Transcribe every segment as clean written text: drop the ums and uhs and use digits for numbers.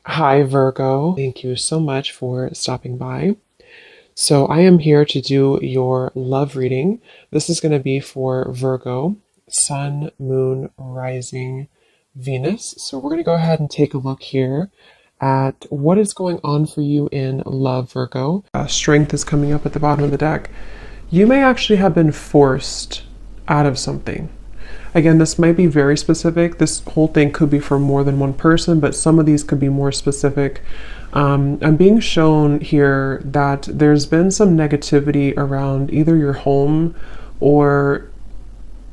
Hi, Virgo. Thank you so much for stopping by. So, I am here to do your love reading. This is going to be for Virgo, Sun, Moon, Rising, Venus. So, we're going to go ahead and take a look here at what is going on for you in love, Virgo. Strength is coming up at the bottom of the deck. You may actually have been forced out of something. Again, this might be very specific. This whole thing could be for more than one person, but some of these could be more specific. I'm being shown here that there's been some negativity around either your home or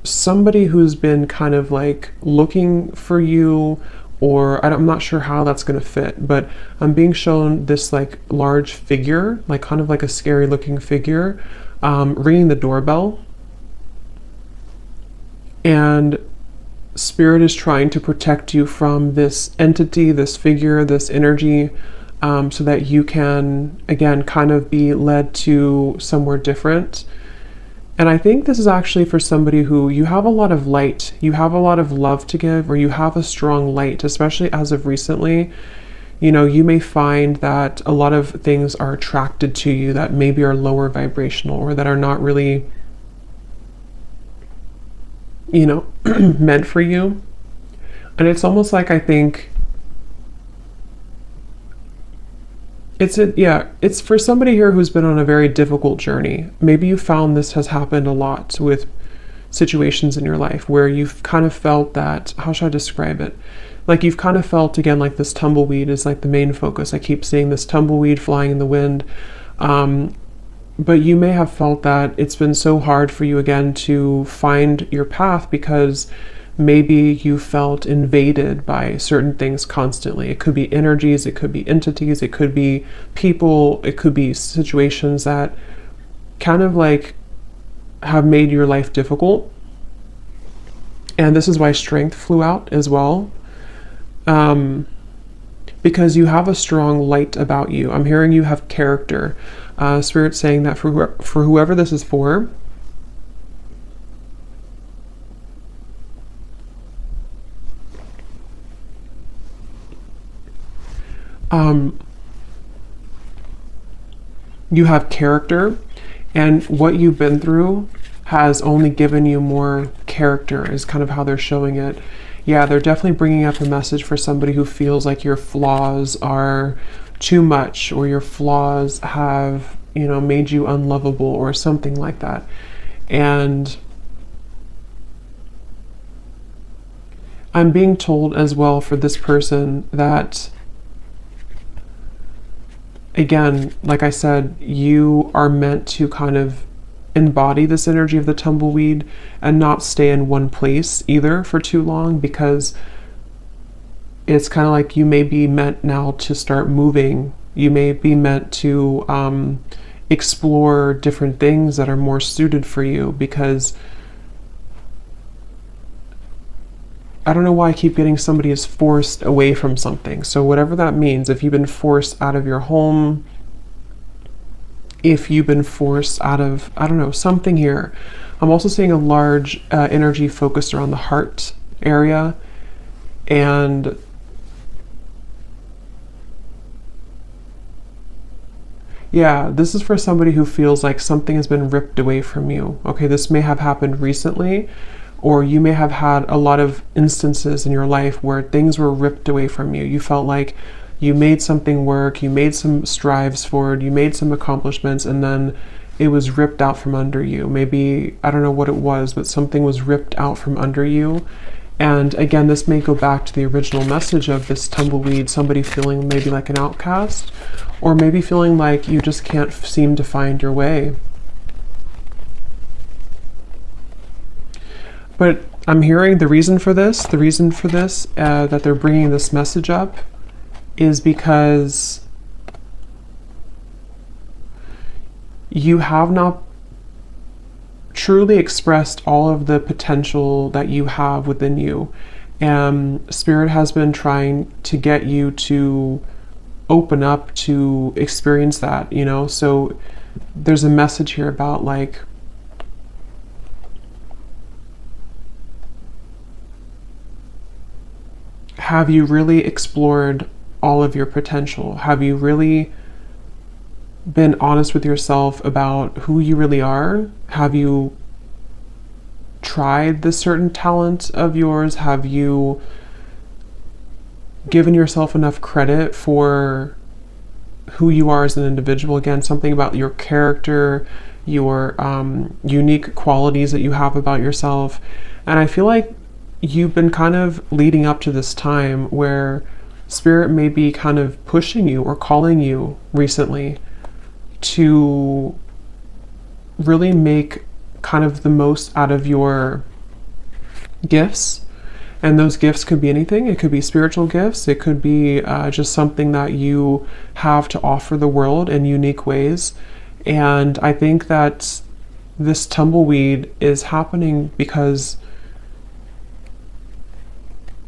somebody who's been kind of like looking for you, or I'm not sure how that's going to fit, but I'm being shown this like large figure, like kind of like a scary looking figure, ringing the doorbell. And spirit is trying to protect you from this entity, this figure, this energy, so that you can, again, kind of be led to somewhere different. And I think this is actually for somebody who you have a lot of light, you have a lot of love to give, or you have a strong light, especially as of recently. You may find that a lot of things are attracted to you that maybe are lower vibrational or that are not really meant for you. And it's almost like I think it's for somebody here who's been on a very difficult journey. Maybe you found this has happened a lot with situations in your life where you've kind of felt that, how should I describe it? Like you've kind of felt, again, like this tumbleweed is like the main focus. I keep seeing this tumbleweed flying in the wind. But you may have felt that it's been so hard for you again to find your path because maybe you felt invaded by certain things constantly. It could be energies, it could be entities, it could be people, it could be situations that kind of like have made your life difficult. And this is why strength flew out as well. Because you have a strong light about you. I'm hearing you have character. Spirit saying that for whoever this is for, you have character, and what you've been through has only given you more character, is kind of how they're showing it. Yeah, they're definitely bringing up a message for somebody who feels like your flaws are too much, or your flaws have, made you unlovable or something like that. And I'm being told as well for this person that, again, like I said, you are meant to kind of embody this energy of the tumbleweed and not stay in one place either for too long, because it's kind of like you may be meant now to start moving. You may be meant to explore different things that are more suited for you, because I don't know why I keep getting somebody is forced away from something. So whatever that means, if you've been forced out of your home, if you've been forced out of, I don't know, something here. I'm also seeing a large energy focused around the heart area. And yeah, this is for somebody who feels like something has been ripped away from you. Okay, this may have happened recently, or you may have had a lot of instances in your life where things were ripped away from you. You felt like you made something work, you made some strives forward, you made some accomplishments, and then it was ripped out from under you. Maybe, I don't know what it was, but something was ripped out from under you. And again, this may go back to the original message of this tumbleweed, somebody feeling maybe like an outcast, or maybe feeling like you just can't seem to find your way. But I'm hearing the reason for this, that they're bringing this message up, is because you have not truly expressed all of the potential that you have within you. And Spirit has been trying to get you to open up to experience that, So there's a message here about like, have you really explored all of your potential? Have you really been honest with yourself about who you really are? Have you tried this certain talent of yours? Have you given yourself enough credit for who you are as an individual? Again, something about your character, your unique qualities that you have about yourself. And I feel like you've been kind of leading up to this time where Spirit may be kind of pushing you or calling you recently to really make kind of the most out of your gifts. And those gifts could be anything. It could be spiritual gifts. It could be just something that you have to offer the world in unique ways. And I think that this tumbleweed is happening because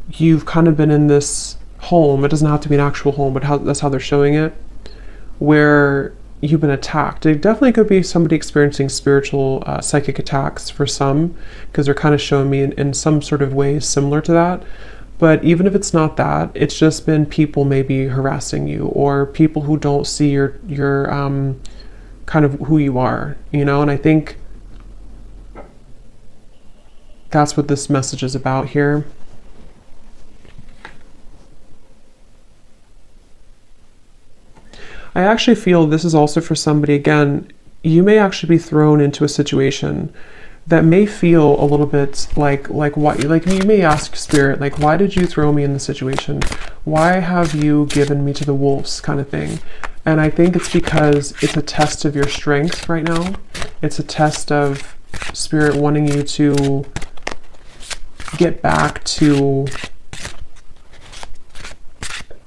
you've kind of been in this home. It doesn't have to be an actual home, but that's how they're showing it, where you've been attacked. It definitely could be somebody experiencing spiritual psychic attacks for some, because they're kind of showing me in some sort of ways similar to that. But even if it's not that, it's just been people maybe harassing you, or people who don't see your kind of who you are, you know. And I think that's what this message is about here. I actually feel this is also for somebody, again, you may actually be thrown into a situation that may feel a little bit like why, like you may ask Spirit, like, why did you throw me in this situation? Why have you given me to the wolves, kind of thing? And I think it's because it's a test of your strength right now. It's a test of Spirit wanting you to get back to,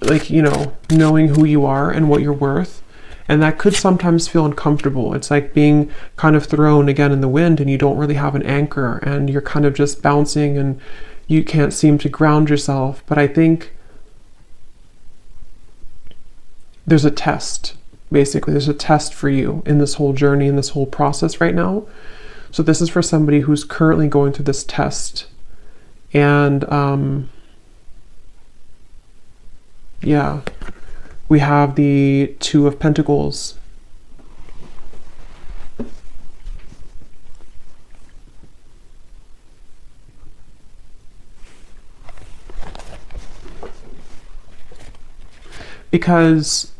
like, you know, knowing who you are and what you're worth. And that could sometimes feel uncomfortable. It's like being kind of thrown again in the wind and you don't really have an anchor and you're kind of just bouncing and you can't seem to ground yourself. But I think there's a test, basically. There's a test for you in this whole journey, in this whole process right now. So this is for somebody who's currently going through this test. And yeah, we have the Two of Pentacles. Because,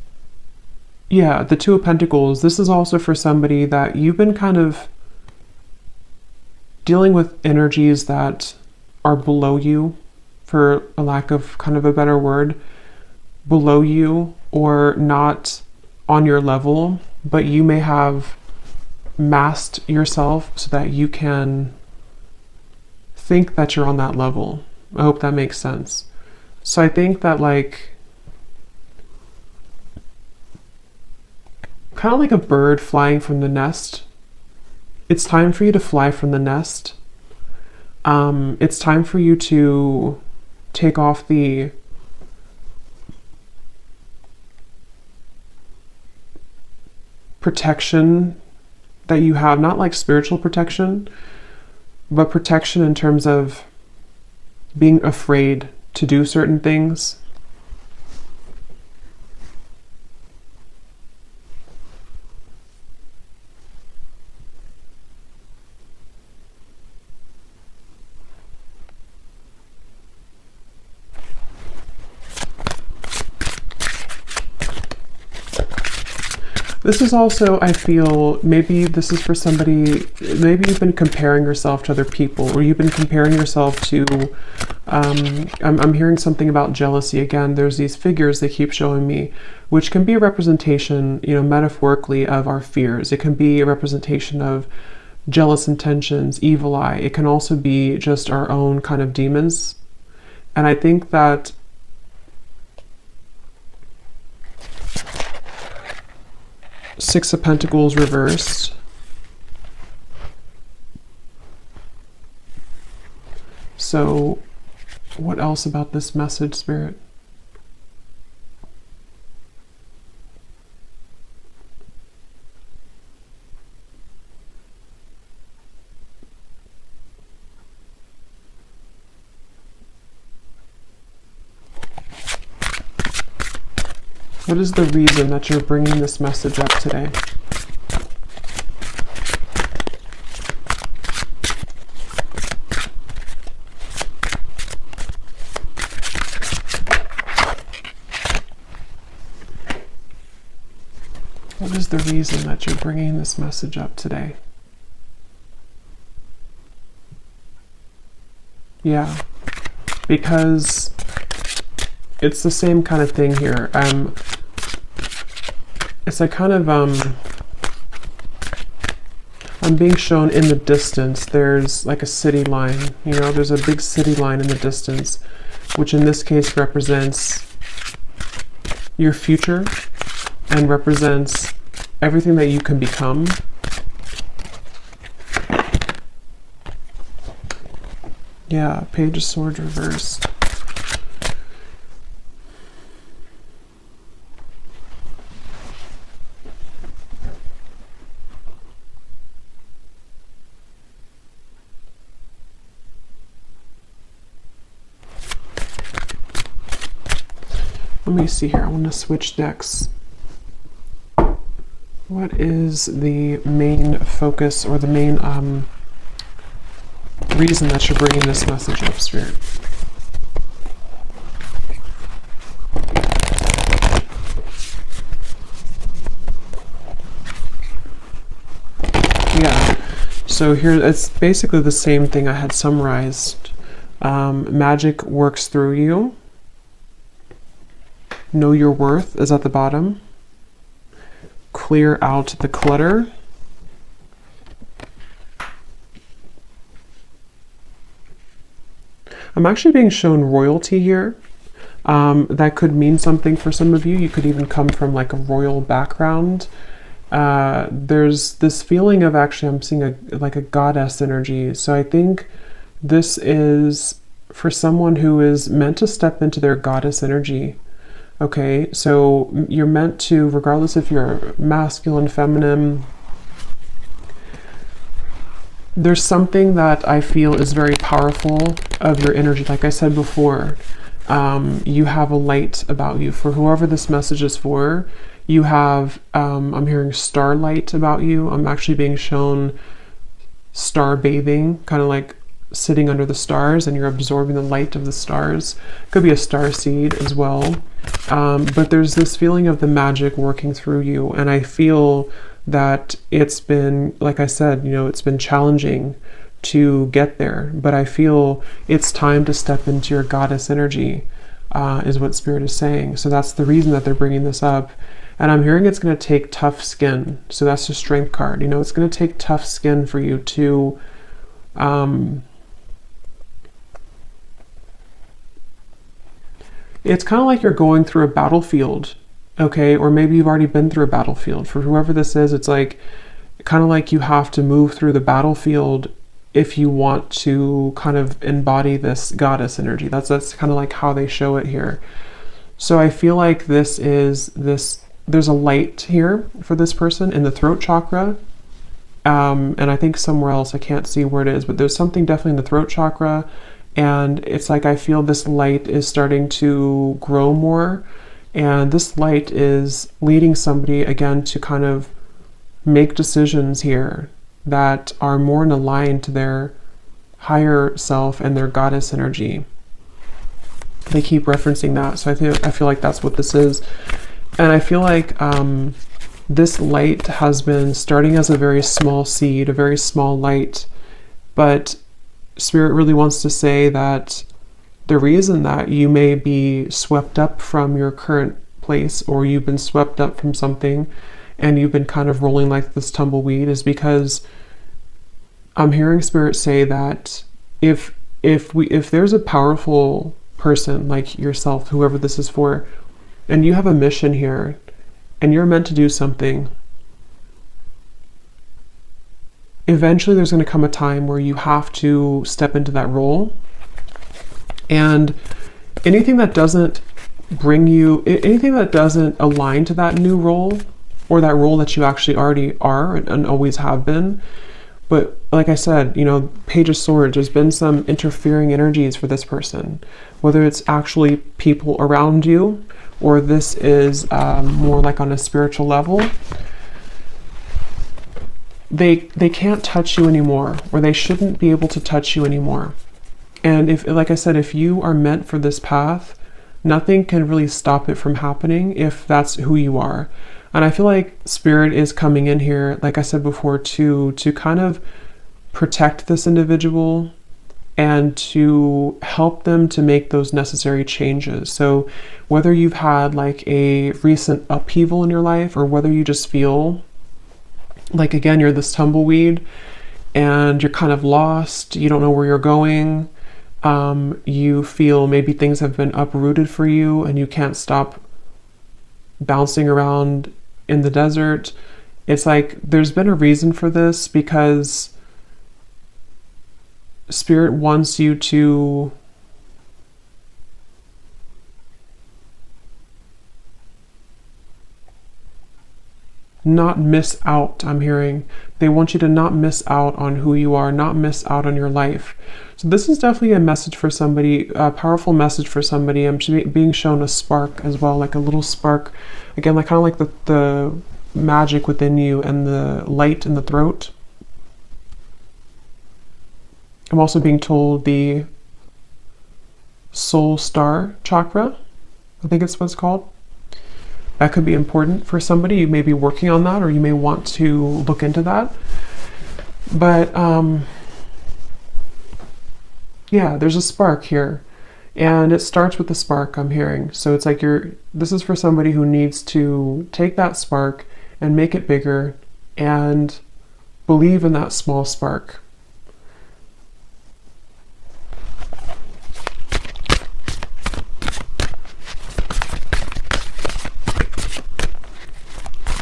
yeah, the Two of Pentacles, this is also for somebody that you've been kind of dealing with energies that are below you, for a lack of kind of a better word, below you or not on your level, but you may have masked yourself so that you can think that you're on that level. I hope that makes sense. So I think that, like, kind of like a bird flying from the nest, it's time for you to fly from the nest. It's time for you to take off the protection that you have, not like spiritual protection, but protection in terms of being afraid to do certain things. This is also, I feel, maybe this is for somebody, maybe you've been comparing yourself to other people, or you've been comparing yourself to, I'm hearing something about jealousy again. There's these figures they keep showing me, which can be a representation, you know, metaphorically, of our fears. It can be a representation of jealous intentions, evil eye. It can also be just our own kind of demons. And I think that Six of Pentacles reversed. So what else about this message, Spirit? What is the reason that you're bringing this message up today? What is the reason that you're bringing this message up today? Yeah, because it's the same kind of thing here. It's like kind of, I'm being shown in the distance, there's like a city line, you know, there's a big city line in the distance, which in this case represents your future and represents everything that you can become. Yeah, Page of Swords reversed. Let me see here. I want to switch decks. What is the main focus or the main reason that you're bringing this message up, Spirit? Yeah, so here it's basically the same thing I had summarized. Magic works through you. Know your worth is at the bottom. Clear out the clutter. I'm actually being shown royalty here. That could mean something for some of you. You could even come from like a royal background. There's this feeling of actually, I'm seeing like a goddess energy. So I think this is for someone who is meant to step into their goddess energy. Okay, so you're meant to, regardless if you're masculine, feminine, there's something that I feel is very powerful of your energy. Like I said before, you have a light about you. For whoever this message is for, you have, I'm hearing starlight about you. I'm actually being shown star bathing, kind of like sitting under the stars and you're absorbing the light of the stars. Could be a star seed as well. But there's this feeling of the magic working through you. And I feel that it's been, like I said, you know, it's been challenging to get there, but I feel it's time to step into your goddess energy, is what Spirit is saying. So that's the reason that they're bringing this up. And I'm hearing it's going to take tough skin. So that's the Strength card. You know, it's going to take tough skin for you to, it's kind of like you're going through a battlefield, okay? Or maybe you've already been through a battlefield. For whoever this is, it's like, kind of like you have to move through the battlefield if you want to kind of embody this goddess energy. That's kind of like how they show it here. So I feel like there's a light here for this person in the throat chakra. And I think somewhere else, I can't see where it is, but there's something definitely in the throat chakra. And it's like I feel this light is starting to grow more. And this light is leading somebody, again, to kind of make decisions here that are more in line to their higher self and their goddess energy. They keep referencing that. So I feel like that's what this is. And I feel like this light has been starting as a very small seed, a very small light. But Spirit really wants to say that the reason that you may be swept up from your current place, or you've been swept up from something and you've been kind of rolling like this tumbleweed, is because I'm hearing Spirit say that if there's a powerful person like yourself, whoever this is for, and you have a mission here and you're meant to do something, eventually there's going to come a time where you have to step into that role. And anything that doesn't bring you, anything that doesn't align to that new role, or that role that you actually already are and always have been. But like I said, you know, Page of Swords, there's been some interfering energies for this person, whether it's actually people around you, or this is more like on a spiritual level, they can't touch you anymore, or they shouldn't be able to touch you anymore. And if, like I said, if you are meant for this path, nothing can really stop it from happening if that's who you are. And I feel like Spirit is coming in here, like I said before, to kind of protect this individual and to help them to make those necessary changes. So whether you've had like a recent upheaval in your life, or whether you just feel like, again, you're this tumbleweed and you're kind of lost, you don't know where you're going, you feel maybe things have been uprooted for you and you can't stop bouncing around in the desert. It's like there's been a reason for this, because Spirit wants you to not miss out. I'm hearing they want you to not miss out on who you are, not miss out on your life. So this is definitely a message for somebody, a powerful message for somebody. I'm being shown a spark as well, like a little spark, again, like kind of like the magic within you and the light in the throat. I'm also being told the soul star chakra, I think it's what it's called. That could be important for somebody. You may be working on that, or you may want to look into that. But yeah, there's a spark here, and it starts with the spark, I'm hearing. So it's like this is for somebody who needs to take that spark and make it bigger and believe in that small spark.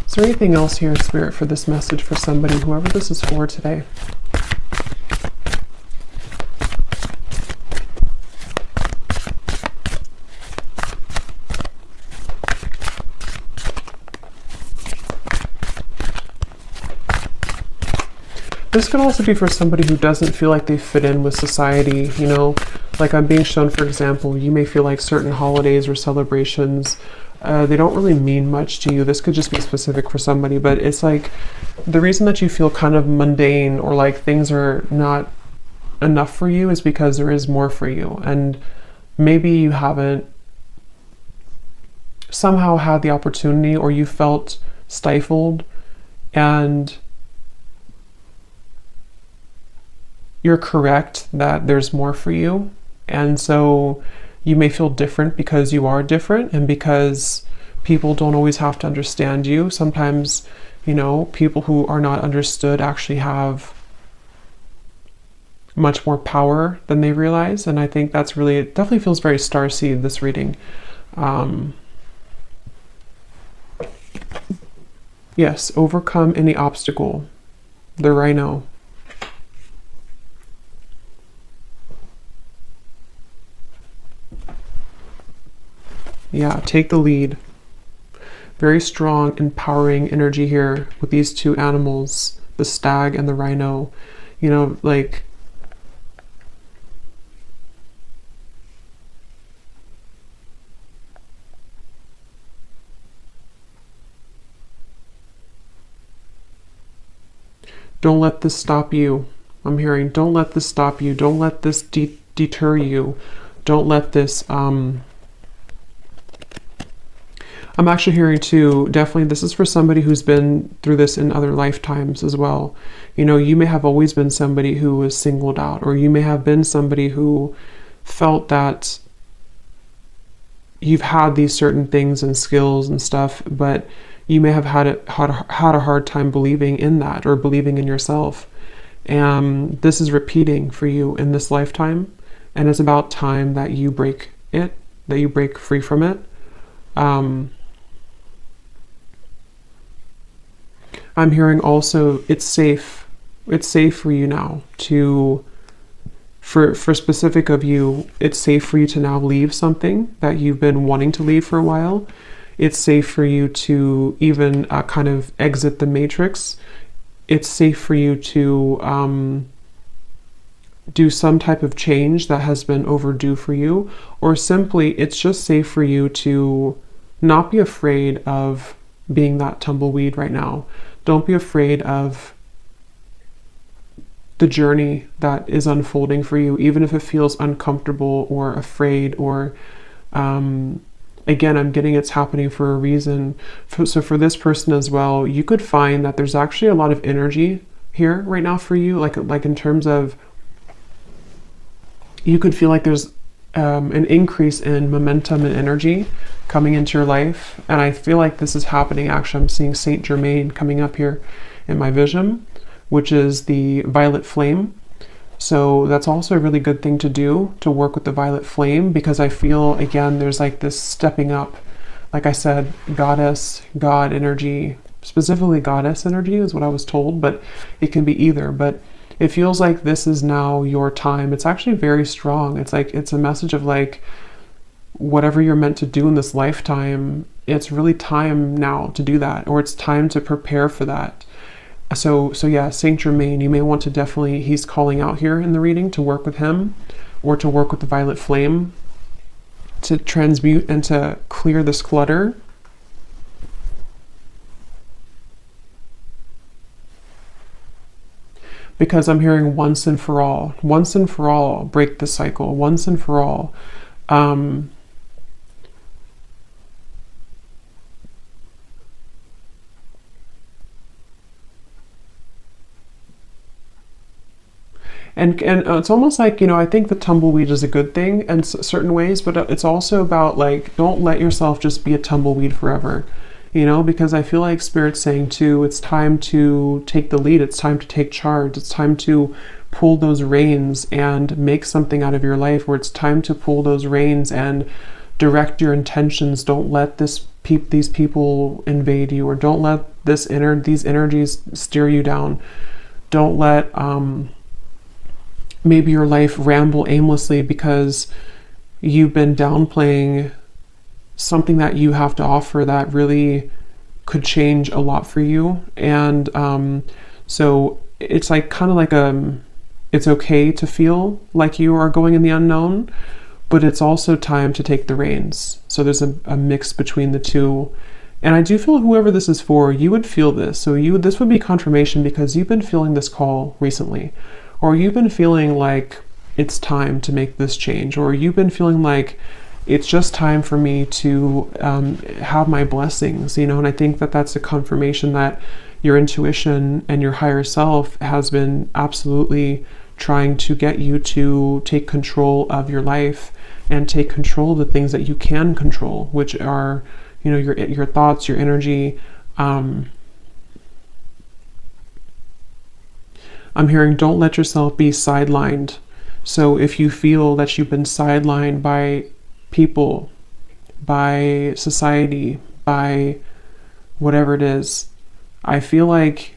Is there anything else here, Spirit, for this message for somebody, whoever this is for today? This could also be for somebody who doesn't feel like they fit in with society, you know? Like I'm being shown, for example, you may feel like certain holidays or celebrations, they don't really mean much to you. This could just be specific for somebody, but it's like the reason that you feel kind of mundane, or like things are not enough for you, is because there is more for you. And maybe you haven't somehow had the opportunity, or you felt stifled, and you're correct that there's more for you. And so you may feel different because you are different, and because people don't always have to understand you. Sometimes, you know, people who are not understood actually have much more power than they realize. And I think that's really, it definitely feels very starseed, this reading. Yes, overcome any obstacle. The rhino. Yeah, take the lead. Very strong, empowering energy here with these two animals, the stag and the rhino. You know, like, don't let this stop you. I'm hearing, don't let this stop you. Don't let this deter you. Don't let this, I'm actually hearing too, definitely this is for somebody who's been through this in other lifetimes as well. You know, you may have always been somebody who was singled out, or you may have been somebody who felt that you've had these certain things and skills and stuff, but you may have had a hard time believing in that, or believing in yourself. And this is repeating for you in this lifetime, and it's about time that you break it, that you break free from it. I'm hearing also it's safe for you now to, for specific of you, it's safe for you to now leave something that you've been wanting to leave for a while. It's safe for you to even kind of exit the matrix. It's safe for you to do some type of change that has been overdue for you, or simply it's just safe for you to not be afraid of being that tumbleweed right now. Don't be afraid of the journey that is unfolding for you, even if it feels uncomfortable or afraid or again, I'm getting it's happening for a reason. So for this person as well, you could find that there's actually a lot of energy here right now for you, like in terms of, you could feel like there's an increase in momentum and energy coming into your life. And I feel like this is happening. Actually, I'm seeing Saint Germain coming up here in my vision, which is the violet flame. So that's also a really good thing to do, to work with the violet flame, because I feel, again, there's like this stepping up. Like I said, goddess, God energy, specifically goddess energy is what I was told, but it can be either. But it feels like this is now your time. It's actually very strong. It's like, it's a message of like, whatever you're meant to do in this lifetime, it's really time now to do that, or it's time to prepare for that. So yeah, Saint Germain, you may want to definitely, he's calling out here in the reading to work with him, or to work with the violet flame, to transmute and to clear this clutter. Because I'm hearing once and for all, break the cycle, once and for all. And it's almost like, you know, I think the tumbleweed is a good thing in certain ways, but it's also about like, don't let yourself just be a tumbleweed forever, you know, because I feel like Spirit's saying too, it's time to take the lead. It's time to take charge. It's time to pull those reins and make something out of your life, where it's time to pull those reins and direct your intentions. Don't let these people invade you, or don't let these energies steer you down. Don't let, maybe your life ramble aimlessly because you've been downplaying something that you have to offer that really could change a lot for you. And so it's like kind of like it's okay to feel like you are going in the unknown, but it's also time to take the reins. So there's a mix between the two. And I do feel whoever this is for, you would feel this. So this would be confirmation, because you've been feeling this call recently. Or you've been feeling like it's time to make this change, or you've been feeling like it's just time for me to have my blessings, you know. And I think that that's a confirmation that your intuition and your higher self has been absolutely trying to get you to take control of your life and take control of the things that you can control, which are, you know, your thoughts, your energy. I'm hearing, don't let yourself be sidelined. So if you feel that you've been sidelined by people, by society, by whatever it is, I feel like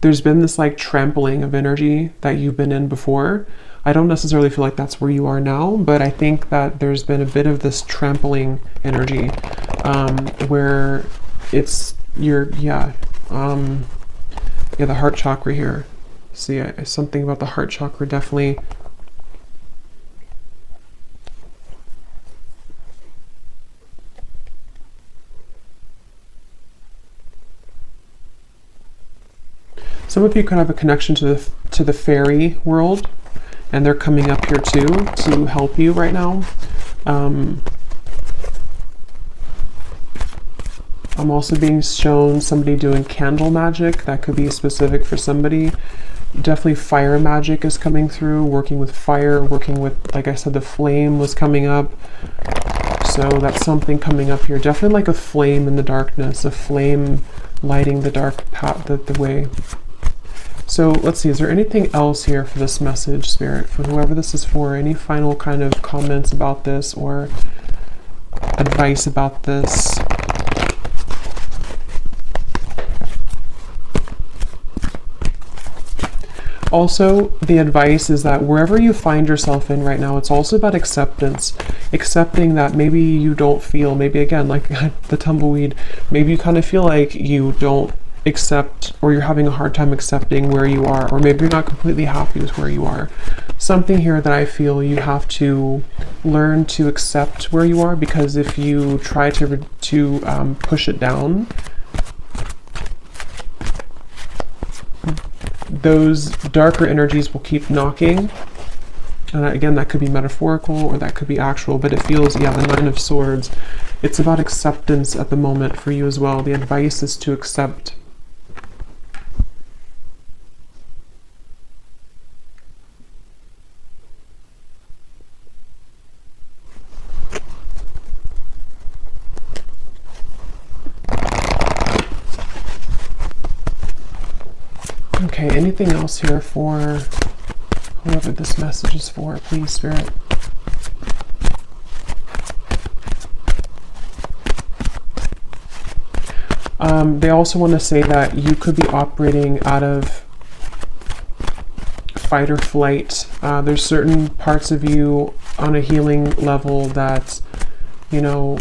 there's been this like trampling of energy that you've been in before. I don't necessarily feel like that's where you are now, but I think that there's been a bit of this trampling energy, where it's the heart chakra here. See, something about the heart chakra definitely. Some of you could have a connection to the fairy world, and they're coming up here too to help you right now. I'm also being shown somebody doing candle magic. That could be specific for somebody. Definitely fire magic is coming through, working with fire, working with, like I said, the flame was coming up. So that's something coming up here. Definitely like a flame in the darkness, a flame lighting the dark path, the way. So let's see, is there anything else here for this message, Spirit, for whoever this is for? Any final kind of comments about this or advice about this? Also, the advice is that wherever you find yourself in right now, it's also about acceptance. Accepting that maybe you don't feel, maybe again, like the tumbleweed, maybe you kind of feel like you don't accept, or you're having a hard time accepting where you are, or maybe you're not completely happy with where you are. Something here that I feel you have to learn to accept where you are, because if you try to push it down, those darker energies will keep knocking. And again, that could be metaphorical or that could be actual, but it feels, yeah, the Nine of Swords. It's about acceptance at the moment for you as well. The advice is to accept. Okay, anything else here for whoever this message is for, please, Spirit? They also want to say that you could be operating out of fight or flight. There's certain parts of you on a healing level that, you know,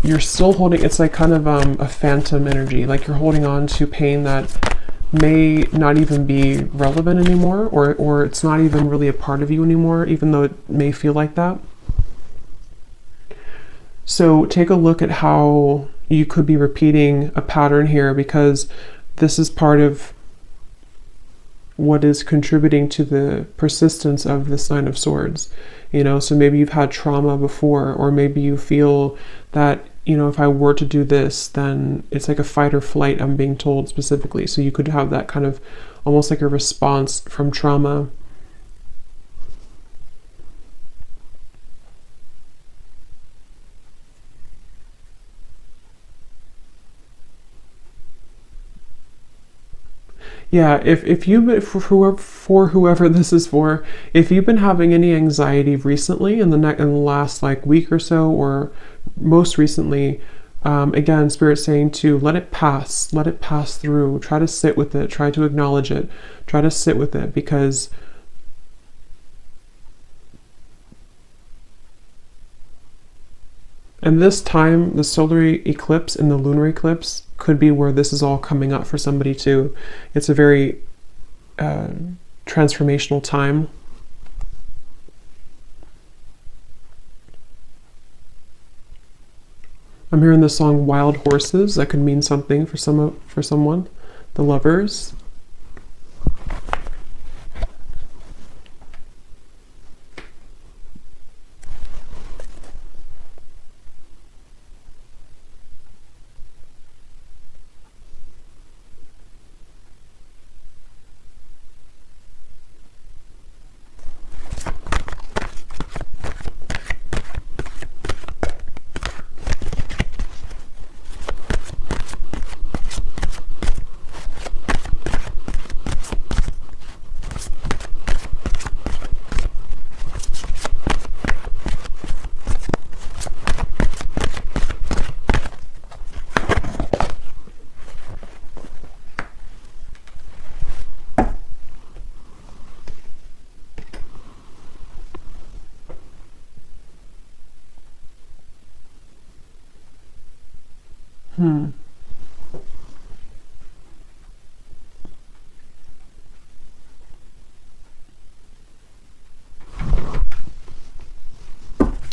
you're still holding. It's like kind of a phantom energy, like you're holding on to pain that may not even be relevant anymore, or it's not even really a part of you anymore, even though it may feel like that. So take a look at how you could be repeating a pattern here, because this is part of what is contributing to the persistence of this Nine of Swords. You know, so maybe you've had trauma before, or maybe you feel that, you know, if I were to do this, then it's like a fight or flight, I'm being told specifically. So you could have that kind of almost like a response from trauma. Yeah, if you, for whoever this is for, if you've been having any anxiety recently in the last like week or so, or most recently, again, Spirit's saying to let it pass through. Try to sit with it. Try to acknowledge it. Try to sit with it, because and this time, the solar eclipse and the lunar eclipse could be where this is all coming up for somebody too. It's a very transformational time. I'm hearing the song Wild Horses. That could mean something for someone. The Lovers.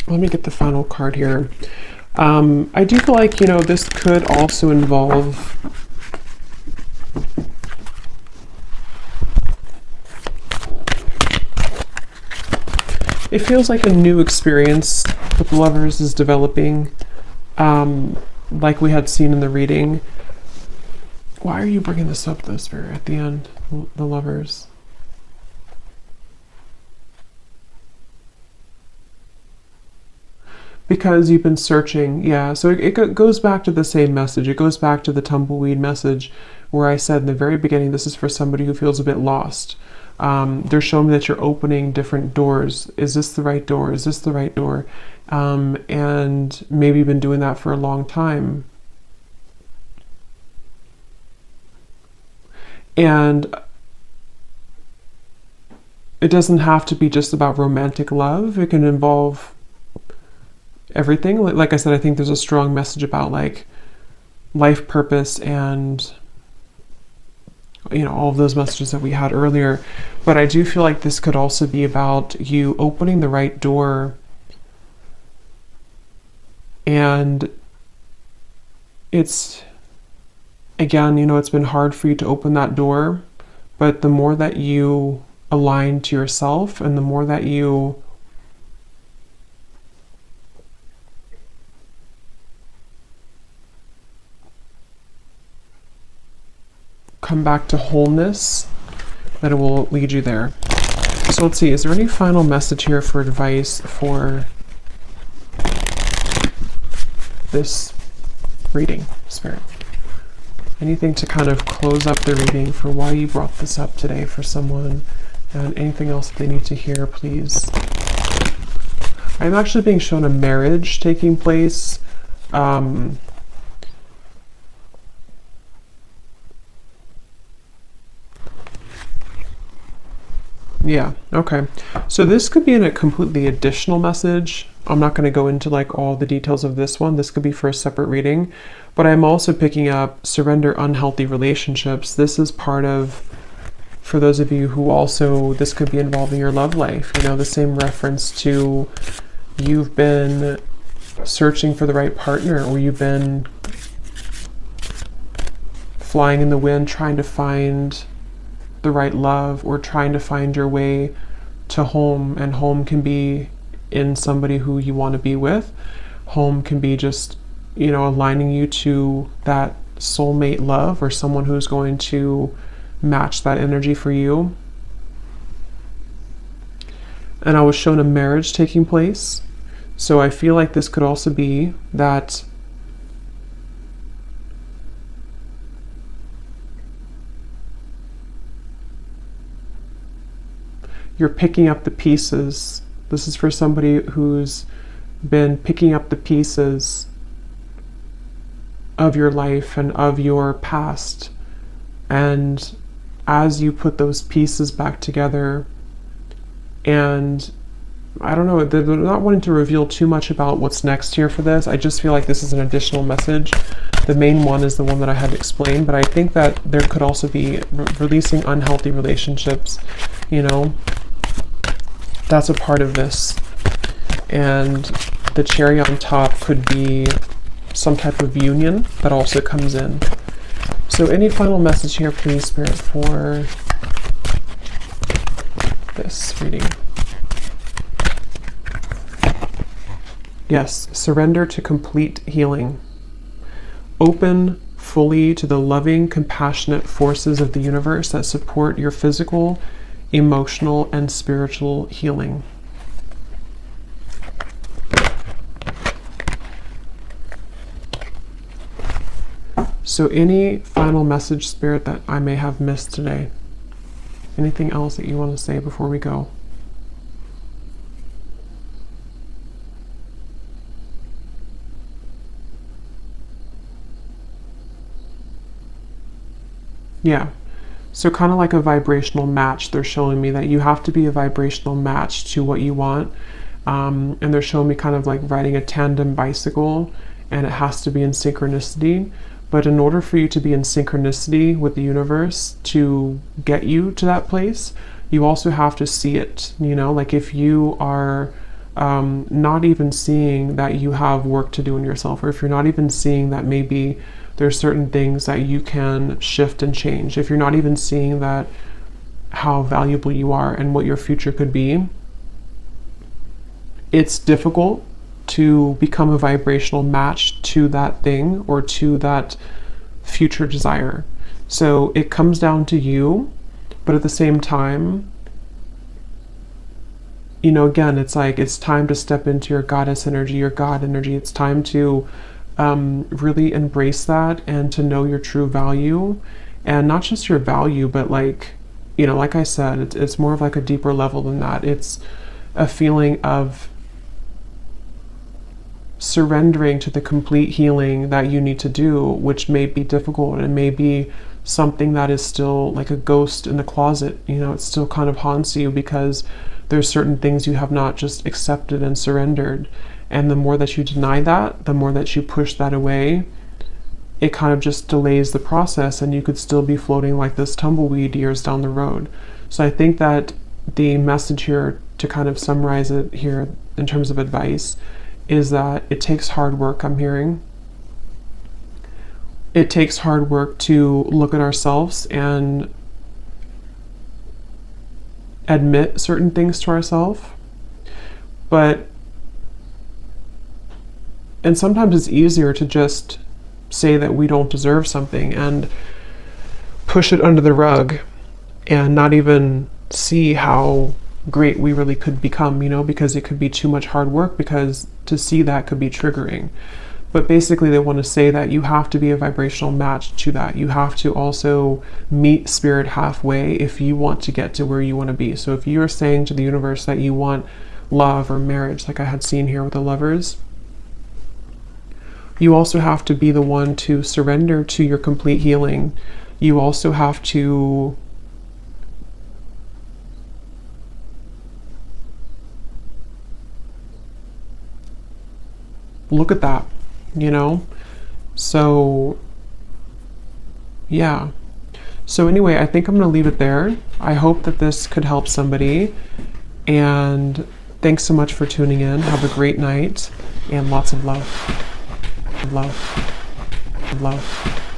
Let me get the final card here. I do feel like, you know, this could also involve it feels like a new experience with Lovers is developing, like we had seen in the reading. Why are you bringing this up, though, Spirit, at the end? The Lovers. Because you've been searching, yeah. So it goes back to the same message. It goes back to the tumbleweed message, where I said in the very beginning, this is for somebody who feels a bit lost. They're showing me that you're opening different doors. Is this the right door? Is this the right door? And maybe you've been doing that for a long time. And it doesn't have to be just about romantic love. It can involve everything. Like I said, I think there's a strong message about like life purpose and, you know, all of those messages that we had earlier. But I do feel like this could also be about you opening the right door. And it's, again, you know, it's been hard for you to open that door, but the more that you align to yourself and the more that you come back to wholeness, that it will lead you there. So let's see, is there any final message here for advice for this reading, Spirit? Anything to kind of close up the reading for why you brought this up today for someone, and anything else that they need to hear, please. I'm actually being shown a marriage taking place. Yeah, okay. So this could be in a completely additional message. I'm not going to go into like all the details of this one. This could be for a separate reading. But I'm also picking up surrender unhealthy relationships. This is part of, for those of you who also, this could be involving your love life. You know, the same reference to you've been searching for the right partner, or you've been flying in the wind trying to find the right love, or trying to find your way to home. And home can be in somebody who you want to be with. Home can be just, you know, aligning you to that soulmate love, or someone who's going to match that energy for you. And I was shown a marriage taking place. So I feel like this could also be that you're picking up the pieces. This is for somebody who's been picking up the pieces of your life and of your past. And as you put those pieces back together, and I don't know, they're not wanting to reveal too much about what's next here for this. I just feel like this is an additional message. The main one is the one that I had explained, but I think that there could also be releasing unhealthy relationships, you know. That's a part of this. And the cherry on top could be some type of union that also comes in. So any final message here, please, Spirit, for this reading? Yes, surrender to complete healing. Open fully to the loving, compassionate forces of the universe that support your physical, emotional, and spiritual healing. So any final message, Spirit, that I may have missed today? Anything else that you want to say before we go? Yeah. So kind of like a vibrational match, they're showing me that you have to be a vibrational match to what you want. And they're showing me kind of like riding a tandem bicycle, and it has to be in synchronicity. But in order for you to be in synchronicity with the universe to get you to that place, you also have to see it. You know, like if you are not even seeing that you have work to do in yourself, or if you're not even seeing that maybe there's certain things that you can shift and change, if you're not even seeing that how valuable you are and what your future could be, it's difficult to become a vibrational match to that thing or to that future desire. So it comes down to you, but at the same time, you know, again, it's like it's time to step into your goddess energy, your God energy. It's time to really embrace that and to know your true value, and not just your value, but like, you know, like I said, it's more of like a deeper level than that. It's a feeling of surrendering to the complete healing that you need to do, which may be difficult, and may be something that is still like a ghost in the closet. You know, it still kind of haunts you because there's certain things you have not just accepted and surrendered. And the more that you deny that, the more that you push that away, it kind of just delays the process, and you could still be floating like this tumbleweed years down the road. So I think that the message here, to kind of summarize it here in terms of advice, is that it takes hard work. I'm hearing it takes hard work to look at ourselves and admit certain things to ourselves, and sometimes it's easier to just say that we don't deserve something and push it under the rug and not even see how great we really could become, because it could be too much hard work, because to see that could be triggering. But basically they want to say that you have to be a vibrational match to that. You have to also meet spirit halfway if you want to get to where you want to be. So if you're saying to the universe that you want love or marriage, like I had seen here with the Lovers, you also have to be the one to surrender to your complete healing. You also have to look at that, So, yeah. So anyway, I think I'm going to leave it there. I hope that this could help somebody. And thanks so much for tuning in. Have a great night and lots of love. Love. Love.